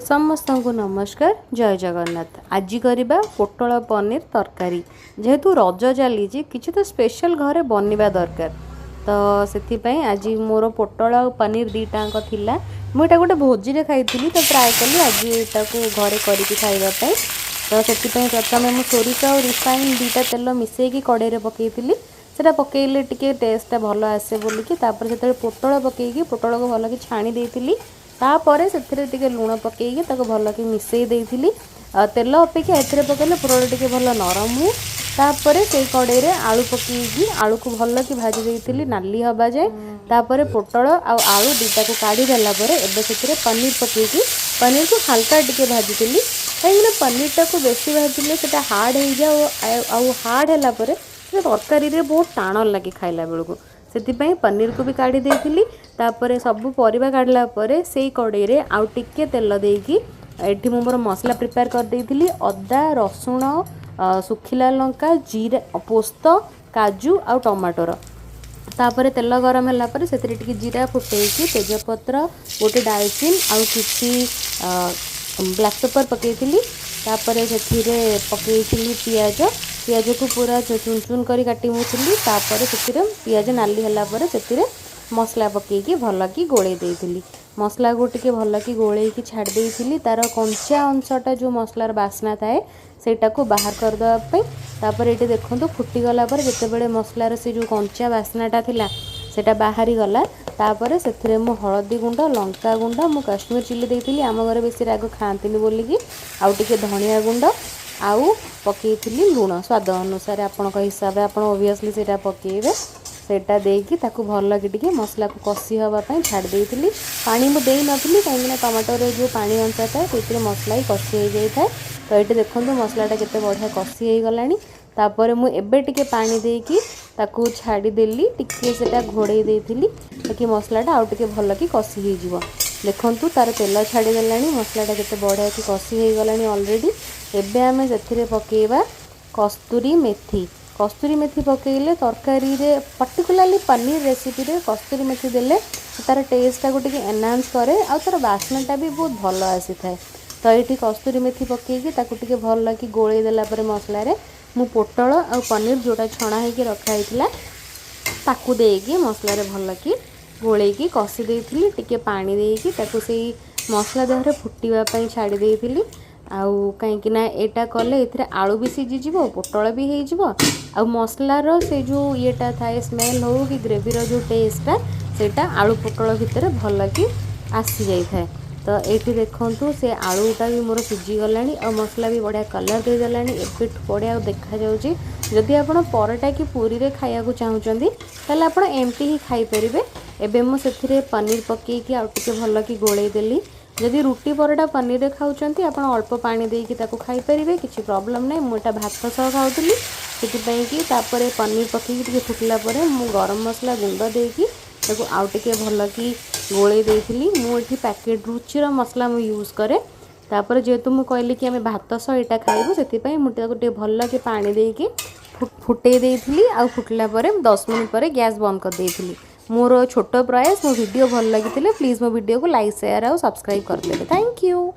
समस्त को नमस्कार जय जगन्नाथ। आज करवा पोटल पनीर तरकारी जेहेतु रज चली किसी तो स्पेशल घरे बनवा दरकार तो से आज मोर पोटल और पनीर दीटाक थिला मुझे गोटे भोजी में खाई तो ट्राए कली आज यहाँ घरे करके खावाई। तो से प्रथम मुझे सोरिष और रिफाइन दीटा तेल मिसेक कड़े पकई से पकईले टे टेस्टा भल आसे बोलिकी से पोटल पकईकी पोटल को भल कि छाणी देती तापर से लुण पकईकी भल कि मिसई देती तेल अपेक्षा ए पकड़े पोटल टे भल नरम हुए। तापर से कड़े आलू पकईकी आलू को भल कि भाजी देती नाली हवा जाए तापर पोटल आलू दीटा को काढ़ी देलापर एबे से पनीर पकईकी पनीर को हल्का टिके भाजी कहीं पनीरटा को बेसी भाजिले से हार्ड हो जाए हार्ड है तरकारी बहुत टाण लगे खाइला बेलू से पनीर को भी काढ़ी देती तापर सब परिवा काढ़ला से कड़े आउ टिके तेल देकी एठी मोर मसला प्रिपेयर कर देती अदा रसुण सुखिला लंका जीरा पोस्त काजू आ टमाटर तापर तेल गरम है से जीरा फुटेकी तेजपत्र गोटे डालचिन आउ कि ब्लैक पेपर पकई तापर से पकई पियाज पियाज को पूरा चुन चुन कर काटी मुझी तापर से पियाज नाली है से मसला पकईकी भल कि गोले देती मसला को टिके भल कि गोले छाड़ देती तार कंचा अंशटा जो मसलार बास्ना थाए सेटा को बाहर करदेवाई तापर ये देखो फुटीगला जिते मसलार से जो कंचा बास्नाटा थिला सेटा बाहरी गला तापर से मु हलदी गुंड लंका गुंड मु काश्मीर चिली देती आम घर बेसी राग खाती बोलिकी आउ टिके धनिया गुंड आउ पकई लुण स्वाद अनुसार आपण हिसाब से आप ओबियसली से पकईबे सेटा देकी ताकू भल कि मसला को कषि हाँपाई छाड़ देती पानी मुझे नी कहीं टमाटर जो पानी अंश थाए से मसला ही कषि हो जाए। तो ये देखो मसलाटा केते बढ़िया कषि हो गलानी तापर मु एबे टिके पानी देकी ताकू छाड़ीदेली टिके सेटा घोड़े देती ताकि मसलाटा आउ टिके भल कि कषि हो देखु तार तेल छाड़ीदेलानी मसलाटा केते बढ़िया कि कषि हो गलानी ऑलरेडी। एबे आमे से पकेइबा कस्तूरी मेथी पकईले तरकारी रे पर्टिकुलाली पनीर रेसिपी रे कस्तूरी मेथी देले तार टेस्टा को टिके एनहांस करे आ तार बास्नाटा भी बहुत भल आसी थाए। तो ये कस्तूरी मेथी पकईकी ताकू टिके भल कि गोले देला परे मसला रे मु पोटल आ पनीर जोटा छणा होइकी रखा हितला ताकू देकी मसला रे भल कि गोलेकी कषि देइथिली टिके पानी देकी ताकू सेई मसला देहरे फुटीवा पई छाड़ी देइथिली आउ कहीं एटा कले एथिरे आलू भी सीझी पोटल भी हो आ मसलार से जो येटा थाए स्मेल हो कि ग्रेवीर जो टेस्टा सेटा आलू पोटल भितर भल कि आसी जाई थाए। तो ये देखु से आलूटा भी मोर सीझी गलानी और मसला भी बढ़िया कलर दे देलानी एबे बढ़िया देखा जाउची। जदि आपण परोटा कि पूरी रे खाया को चाहूचंदी ताले आपण एमटी ही खाई परिबे। एबे मु सेथिरे पनीर पकेकी आउ टिके भल कि गोळेई देली जदि रुटी परोटा पनीर रे खाउचंती आपण अल्प पानी देकी ताको खाई परिबे किछि प्रॉब्लम नै। मुटा भात सह खाउतली सेति कि तापर पनीर पकेकी टिके फुटला परे मु गरम मसला गुंड देकी ताको आउ टिके भल कि गोळे देइथिली मु एठी पैकेट रुचिर मसला मु यूज करे तापर जेहेतु मु कहली कि आमे भात सह एटा खाइबु सेति पई मु ताको टिके भल कि पानी देकी फुटे देइथिली आ फुटला परे 10 मिनिट परे गैस बंद कर देइथिली। मोर छोट प्रयास मो वीडियो भल लगी प्लीज मो वीडियो को लाइक शेयर और सब्सक्राइब कर देबे। Thank you.